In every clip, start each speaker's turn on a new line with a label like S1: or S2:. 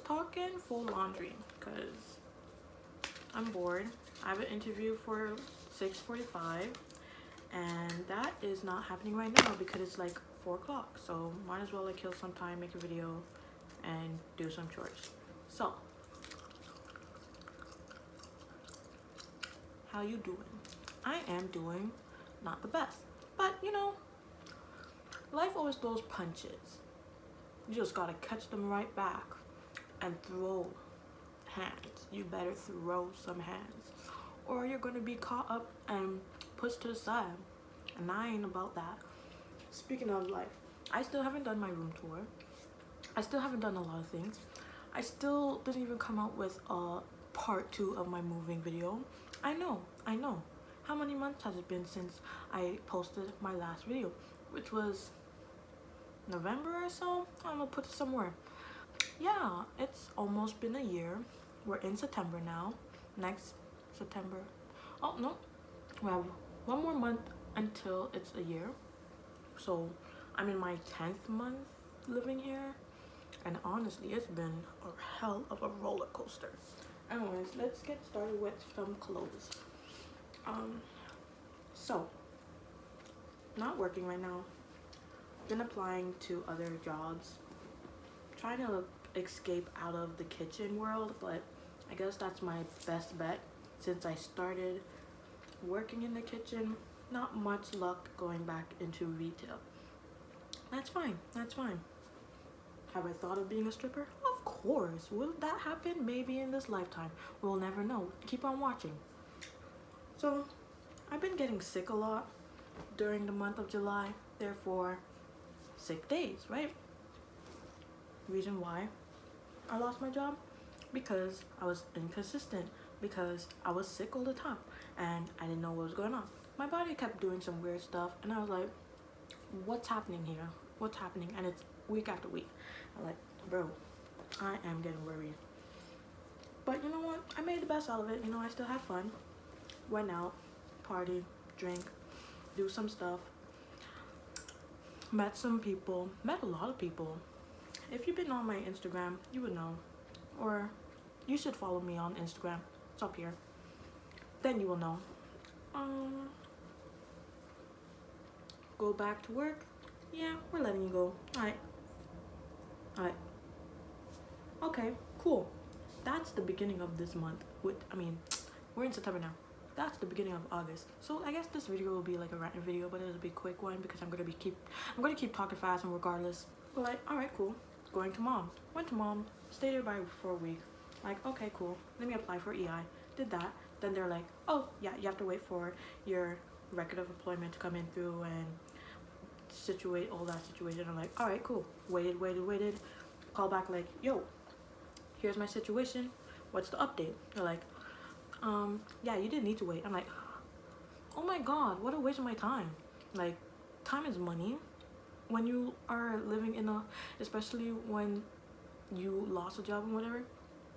S1: talking full laundry because I'm bored. I have an interview for 6:45 and that is not happening right now because it's like 4 o'clock, so might as well like kill some time, make a video and do some chores. So how you doing? I am doing not the best, but you know, life always throws punches. You just gotta catch them right back and throw hands. You better throw some hands or you're gonna be caught up and pushed to the side, and I ain't about that. Speaking of life, I still haven't done my room tour. I still haven't done a lot of things. I still didn't even come out with a part 2 of my moving video. I know. How many months has it been since I posted my last video, which was November or so? I'm gonna put it somewhere. Yeah, it's almost been a year. We're in September now. Next September. Oh no, we have 1 more month until it's a year. So I'm in my 10th month living here, and honestly it's been a hell of a roller coaster. Anyways, let's get started with some clothes. So not working right now. Been applying to other jobs, trying to escape out of the kitchen world, but I guess that's my best bet since I started working in the kitchen. Not much luck going back into retail. That's fine. Have I thought of being a stripper? Of course. Will that happen? Maybe in this lifetime. We'll never know. Keep on watching. So I've been getting sick a lot during the month of July, therefore sick days, right? Reason why I lost my job? Because I was inconsistent, because I was sick all the time and I didn't know what was going on. My body kept doing some weird stuff and I was like, what's happening here? What's happening? And it's week after week. I'm like, bro, I am getting worried. But you know what? I made the best out of it. You know, I still had fun. Went out, party, drink, do some stuff. Met some people, met a lot of people. If you've been on my Instagram, you would know. Or you should follow me on Instagram. It's up here. Then you will know. Go back to work? Yeah, we're letting you go. Alright. Okay, cool. That's the beginning of this month. We're in September now. That's the beginning of August. So I guess this video will be like a random video, but it'll be a quick one because I'm gonna keep talking fast and regardless. But like, alright, cool. Going to mom's. Went to mom, stayed there for a week. Like, okay, cool. Let me apply for EI. Did that. Then they're like, oh yeah, you have to wait for your record of employment to come in through and situate all that situation. I'm like, alright, cool. Waited. Call back like, yo, here's my situation. What's the update? They're like, yeah, you didn't need to wait. I'm like, oh my god, what a waste of my time. Like, time is money. When you are living especially when you lost a job and whatever,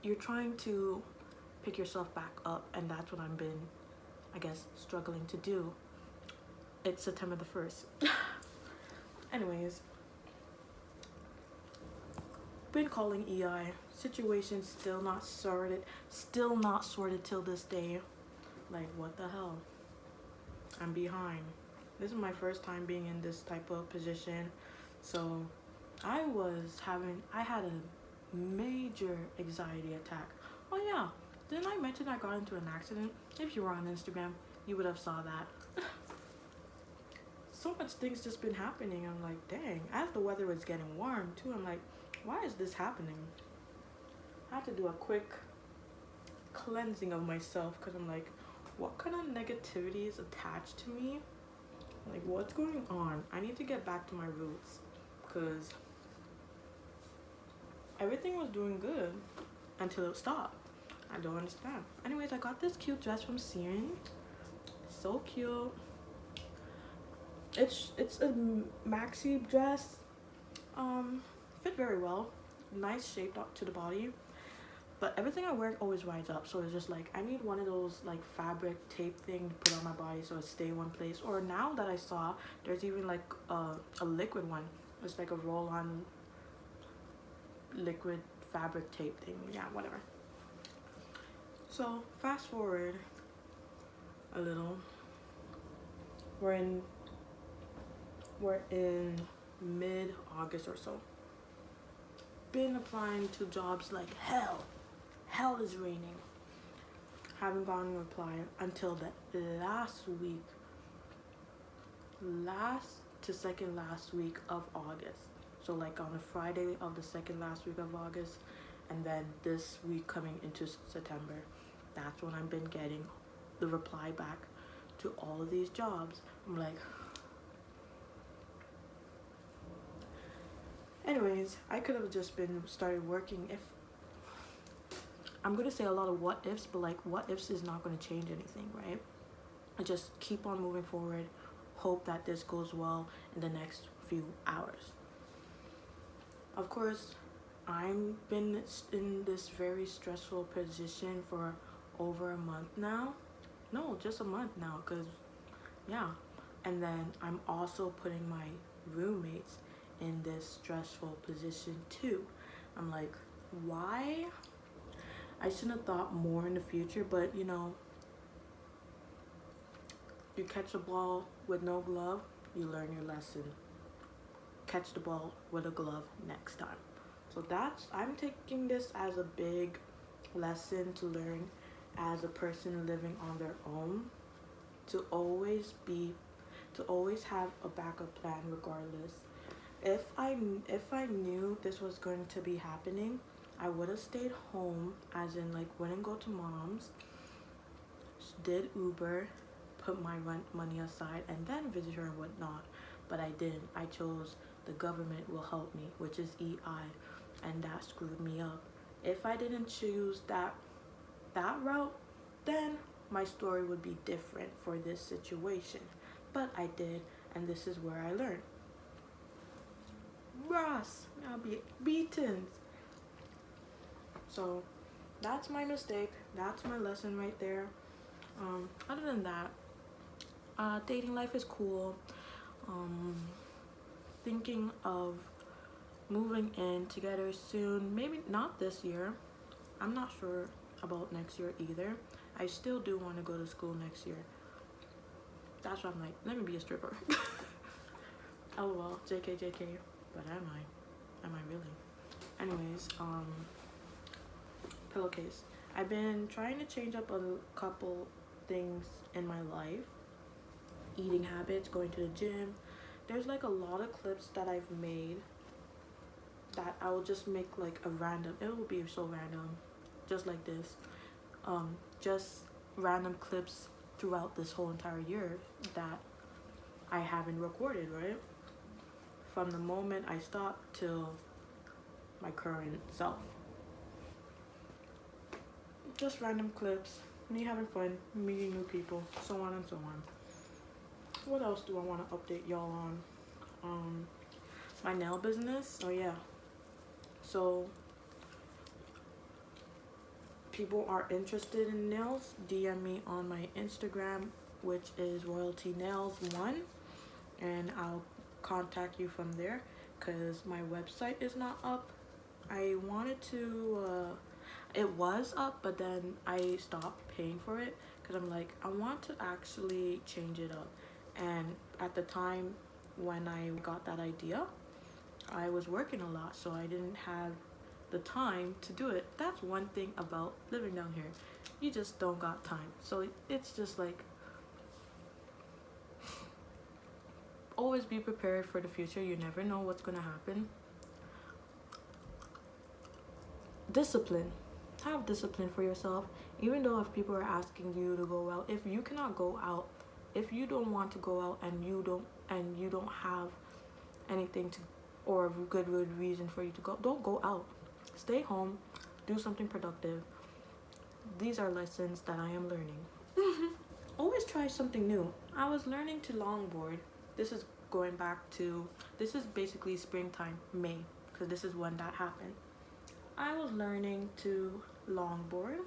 S1: you're trying to pick yourself back up, and that's what I've been, I guess, struggling to do. It's September the 1st. Anyways, been calling EI. Situation still not sorted till this day. Like, what the hell? I'm behind. This is my first time being in this type of position, so I had a major anxiety attack. Oh yeah, didn't I mention I got into an accident? If you were on Instagram, you would have saw that. So much things just been happening. I'm like, dang. As the weather was getting warm too, I'm like, why is this happening? I had to do a quick cleansing of myself because I'm like, what kind of negativity is attached to me? Like, what's going on? I need to get back to my roots because everything was doing good until it stopped. I don't understand. Anyways, I got this cute dress from Shein. So cute. It's a maxi dress. Fit very well. Nice shape up to the body. But everything I wear always rides up, so it's just like I need one of those like fabric tape thing to put on my body so it stay one place. Or now that I saw, there's even like a liquid one. It's like a roll-on liquid fabric tape thing. Yeah, whatever. So fast forward a little. We're in mid-August or so. Been applying to jobs like hell. Hell is raining. Haven't gotten a reply until the last to second last week of August. So like on a Friday of the second last week of August, and then this week coming into September. That's when I've been getting the reply back to all of these jobs. I'm like, anyways, I could have just been started working if I'm gonna say a lot of what ifs, but like what ifs is not gonna change anything, right? I just keep on moving forward, hope that this goes well in the next few hours. Of course, I've been in this very stressful position for over a month now. No, just a month now, cause yeah. And then I'm also putting my roommates in this stressful position too. I'm like, why? I shouldn't have thought more in the future, but you know, you catch a ball with no glove, you learn your lesson. Catch the ball with a glove next time. So I'm taking this as a big lesson to learn as a person living on their own, to always have a backup plan regardless. If I knew this was going to be happening, I would have stayed home, as in like wouldn't go to mom's, did Uber, put my rent money aside, and then visit her and whatnot. But I didn't. I chose the government will help me, which is EI, and that screwed me up. If I didn't choose that route, then my story would be different for this situation. But I did, and this is where I learned. Ross, I'll be beaten. So that's my mistake. That's my lesson right there. Other than that, dating life is cool. Thinking of moving in together soon. Maybe not this year. I'm not sure about next year either. I still do want to go to school next year. That's why I'm like, let me be a stripper. LOL, JK. But am I really? Anyways, pillowcase. I've been trying to change up a couple things in my life. Eating habits, going to the gym. There's like a lot of clips that I've made that I will just make like a random, it will be so random, just like this. Just random clips throughout this whole entire year that I haven't recorded, right? From the moment I stopped till my current self. Just random clips, me having fun, meeting new people, so on and so on. What else do I want to update y'all on? My nail business. Oh yeah. So people are interested in nails, DM me on my Instagram, which is Royalty Nails 1, and I'll contact you from there, because my website is not up. I wanted to it was up, but then I stopped paying for it because I'm like, I want to actually change it up. And at the time when I got that idea, I was working a lot, so I didn't have the time to do it. That's one thing about living down here. You just don't got time. So it's just like, always be prepared for the future. You never know what's gonna happen. Discipline. Have discipline for yourself. Even though if people are asking you to go out, if you cannot go out, if you don't want to go out and you don't have anything to, or a good reason for you to go, don't go out. Stay home, do something productive. These are lessons that I am learning. Always try something new. I was learning to longboard. This is basically springtime, May, because this is when that happened. I was learning to longboard.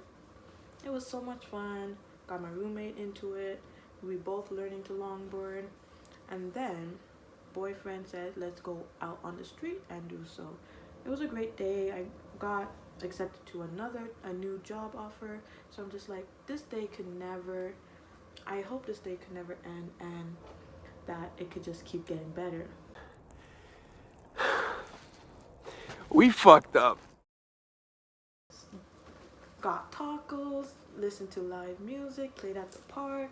S1: It was so much fun. Got my roommate into it. We both learning to longboard. And then boyfriend said, let's go out on the street and do so. It it was a great day. I got accepted to a new job offer. So I'm just like, this day could never, I hope this day could never end, and that it could just keep getting better.
S2: We fucked up.
S1: Got tacos, listened to live music, played at the park,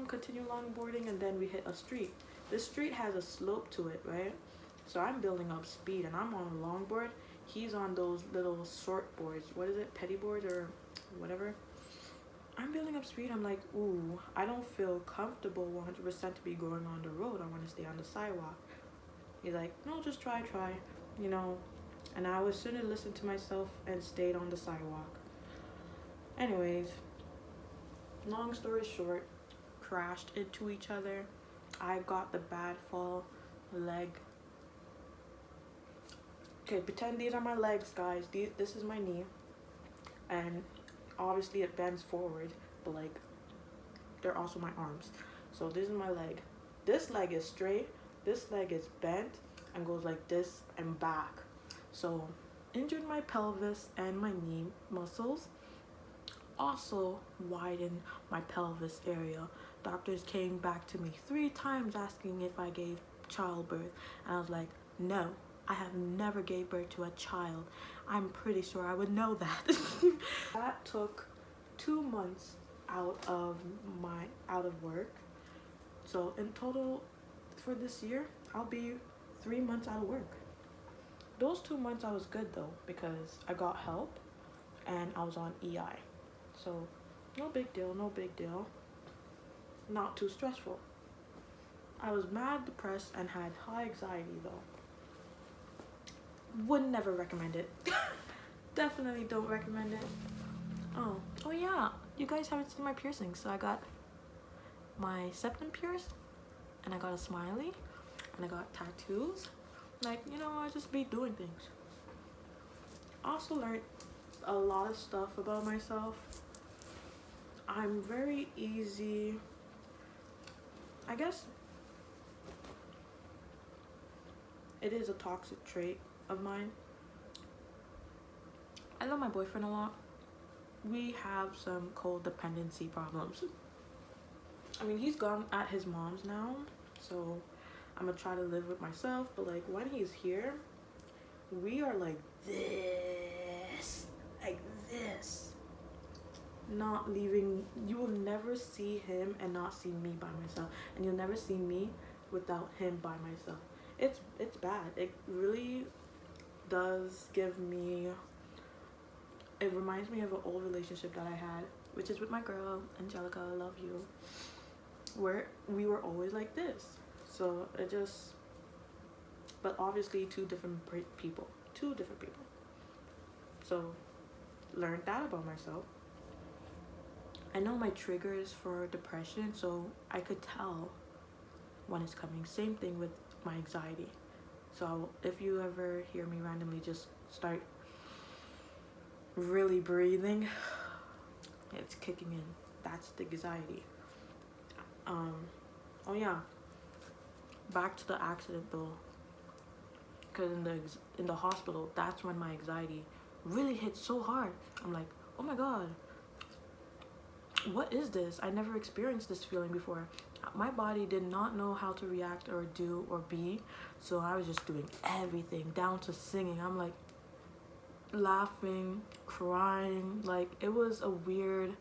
S1: continue longboarding, and then we hit a street. This street has a slope to it, right? So I'm building up speed, and I'm on a longboard. He's on those little short boards. What is it? Petty boards or whatever. I'm building up speed. I'm like, ooh, I don't feel comfortable 100% to be going on the road. I want to stay on the sidewalk. He's like, no, just try, you know. And I was soon to listen to myself and stayed on the sidewalk. Anyways, long story short, crashed into each other. I got the bad fall leg. Okay, pretend these are my legs, guys. This is my knee. And obviously it bends forward, but like they're also my arms. So this is my leg. This leg is straight, this leg is bent and goes like this and back. So injured my pelvis and my knee muscles. Also widened my pelvis area. Doctors came back to me 3 times asking if I gave childbirth, and I was like, no, I have never gave birth to a child. I'm pretty sure I would know that. That took 2 months out of work. So in total for this year, I'll be 3 months out of work. Those 2 months I was good though, because I got help and I was on EI. So no big deal. Not too stressful. I was mad depressed and had high anxiety though. Would never recommend it. Definitely don't recommend it. Oh yeah, you guys haven't seen my piercings. So I got my septum pierced, and I got a smiley, and I got tattoos. Like, you know, I just be doing things. Also learned a lot of stuff about myself. I'm very easy, I guess it is a toxic trait of mine. I love my boyfriend a lot. We have some codependency problems. I mean, he's gone at his mom's now, so I'm gonna try to live with myself, but like when he's here, we are like this. Not leaving. You will never see him and not see me by myself, and you'll never see me without him by myself. It's bad. It really does give me, it reminds me of an old relationship that I had, which is with my girl Angelica. I love you. Where we were always like this. So it just, but obviously two different people. So learned that about myself. I know my triggers for depression, so I could tell when it's coming. Same thing with my anxiety. So if you ever hear me randomly just start really breathing, it's kicking in. That's the anxiety. Oh yeah, back to the accident though, because in the hospital, that's when my anxiety really hit so hard. I'm like, oh my god, what is this? I never experienced this feeling before. My body did not know how to react or do or be, so I was just doing everything down to singing. I'm like laughing, crying, like it was a weird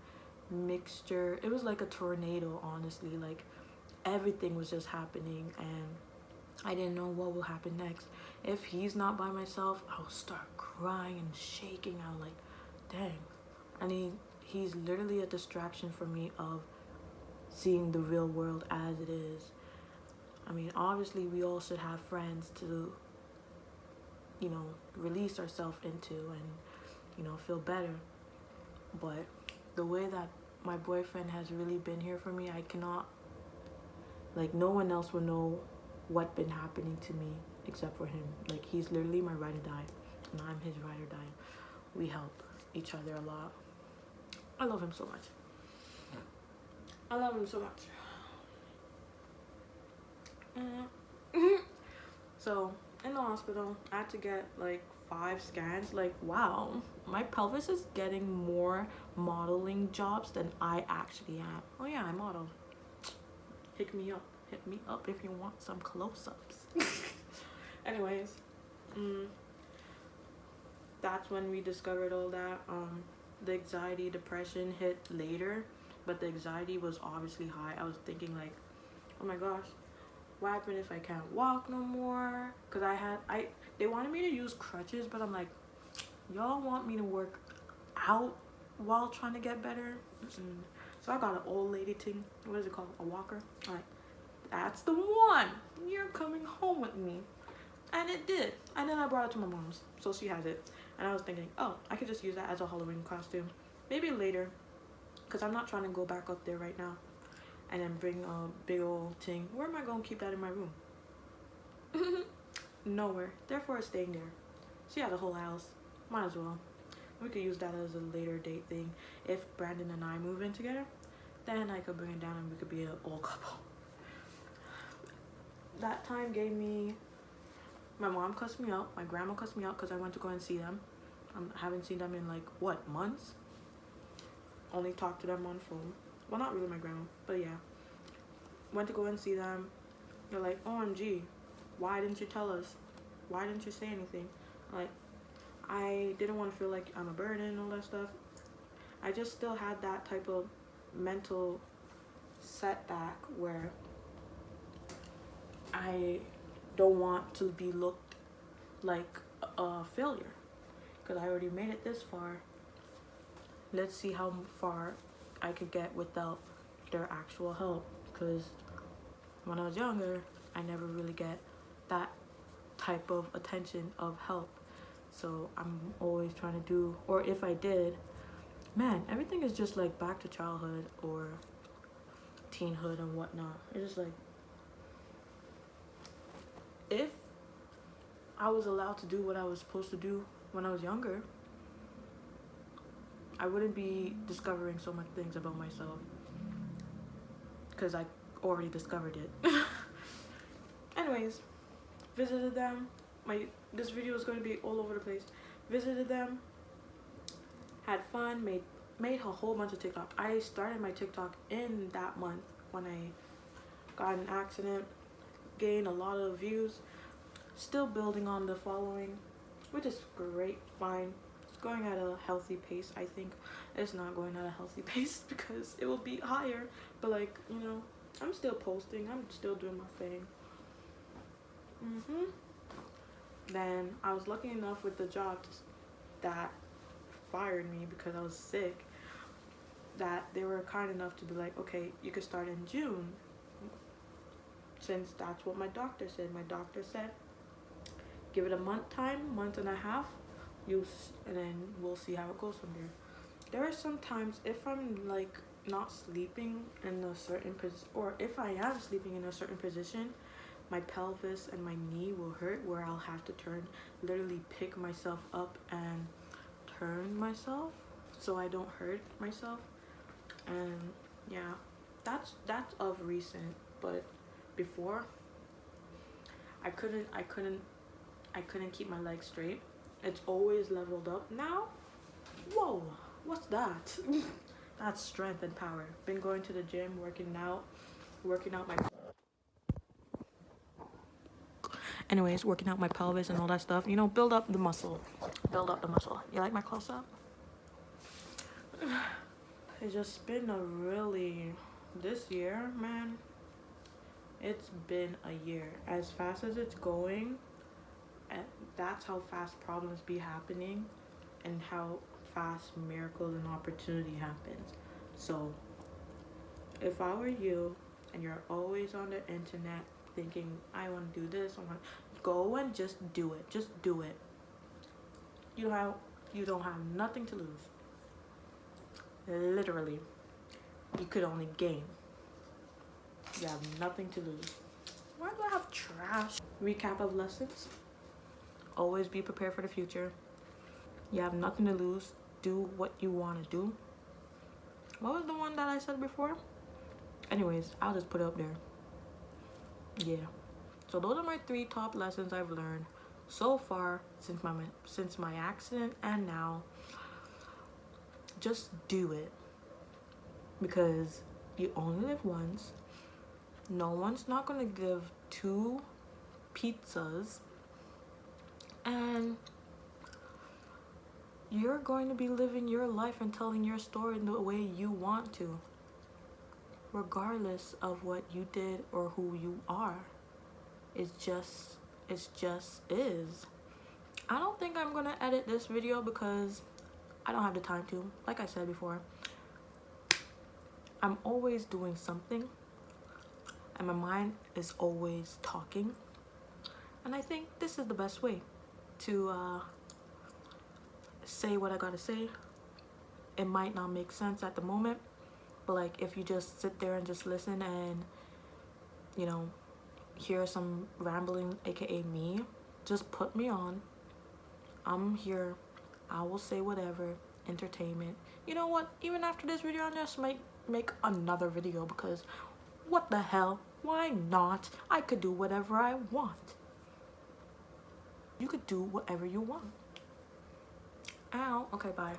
S1: mixture. It was like a tornado, honestly. Like everything was just happening, and I didn't know what will happen next. If he's not by myself, I'll start crying and shaking. I'm like, dang. I mean, he's literally a distraction for me of seeing the real world as it is. I mean, obviously we all should have friends to, you know, release ourselves into and, you know, feel better. But the way that my boyfriend has really been here for me, I cannot, like, no one else will know what been happening to me except for him. Like, he's literally my ride or die, and I'm his ride or die. We help each other a lot. I love him so much. I love him so much. So in the hospital. I had to get like 5 scans. Like, wow, my pelvis is getting more modeling jobs than I actually am. Oh yeah, I model. Hit me up. Hit me up if you want some close-ups. Anyways, that's when we discovered all that. The anxiety, depression hit later, but the anxiety was obviously high. I was thinking like, oh my gosh, what happened if I can't walk no more? Cause they wanted me to use crutches, but I'm like, y'all want me to work out while trying to get better? So I got an old lady thing. What is it called? A walker. All right, that's the one. You're coming home with me. And it did. And then I brought it to my mom's, so she has it. And I was thinking, oh, I could just use that as a Halloween costume. Maybe later, because I'm not trying to go back up there right now and then bring a big old thing. Where am I going to keep that in my room? Nowhere. Therefore, it's staying there. She has a whole house. Might as well. We could use that as a later date thing. If Brandon and I move in together, then I could bring it down and we could be an old couple. That time gave me... My mom cussed me out. My grandma cussed me out because I went to go and see them. I haven't seen them in like, what, months? Only talked to them on phone. Well, not really my grandma, but yeah. Went to go and see them. They're like, OMG, why didn't you tell us? Why didn't you say anything? Like, I didn't want to feel like I'm a burden and all that stuff. I just still had that type of mental setback where I don't want to be looked like a failure because I already made it this far. Let's see how far I could get without their actual help, because when I was younger I never really get that type of attention of help. So I'm always trying to do, or if I did, man, everything is just like back to childhood or teenhood and whatnot. It's just like, if I was allowed to do what I was supposed to do when I was younger, I wouldn't be discovering so much things about myself because I already discovered it. Anyways, visited them. This video is going to be all over the place. Visited them, had fun, made a whole bunch of TikTok. I started my TikTok in that month when I got in an accident, gained a lot of views, still building on the following, which is great, fine. It's going at a healthy pace. I think it's not going at a healthy pace because it will be higher, but like, you know, I'm still posting, I'm still doing my thing. Then I was lucky enough with the job that fired me because I was sick, that they were kind enough to be like, okay, you could start in June, since that's what my doctor said. My doctor said, give it a month and a half, and then we'll see how it goes from there. There are some times if I'm like not sleeping in a certain position, or if I am sleeping in a certain position, my pelvis and my knee will hurt, where I'll have to literally pick myself up and turn myself so I don't hurt myself. And yeah, that's of recent, but before I couldn't keep my legs straight. It's always leveled up. Now, whoa, what's that? That's strength and power. Been going to the gym, working out my working out my pelvis and all that stuff. You know, build up the muscle. You like my close-up? It's just been this year, man, it's been a year. As fast as it's going, and that's how fast problems be happening and how fast miracles and opportunity happens. So if I were you and you're always on the internet thinking, I want to do this, I want to go and just do it. Just do it. You don't have nothing to lose. Literally. You could only gain. You have nothing to lose. Why do I have trash? Recap of lessons. Always be prepared for the future. You have nothing to lose. Do what you want to do. What was the one that I said before? Anyways, I'll just put it up there. Yeah. So those are my 3 top lessons I've learned so far since my accident and now. Just do it, because you only live once. No one's not gonna give 2 pizzas, and you're going to be living your life and telling your story in the way you want to, regardless of what you did or who you are. It just is. I don't think I'm gonna edit this video because I don't have the time to. Like I said before, I'm always doing something and my mind is always talking, and I think this is the best way to say what I gotta say. It might not make sense at the moment, but like if you just sit there and just listen and, you know, hear some rambling, aka me, just put me on. I'm here. I will say whatever. Entertainment. You know what? Even after this video, I'll just make another video, because what the hell? Why not? I could do whatever I want. You could do whatever you want. Ow. Okay, bye.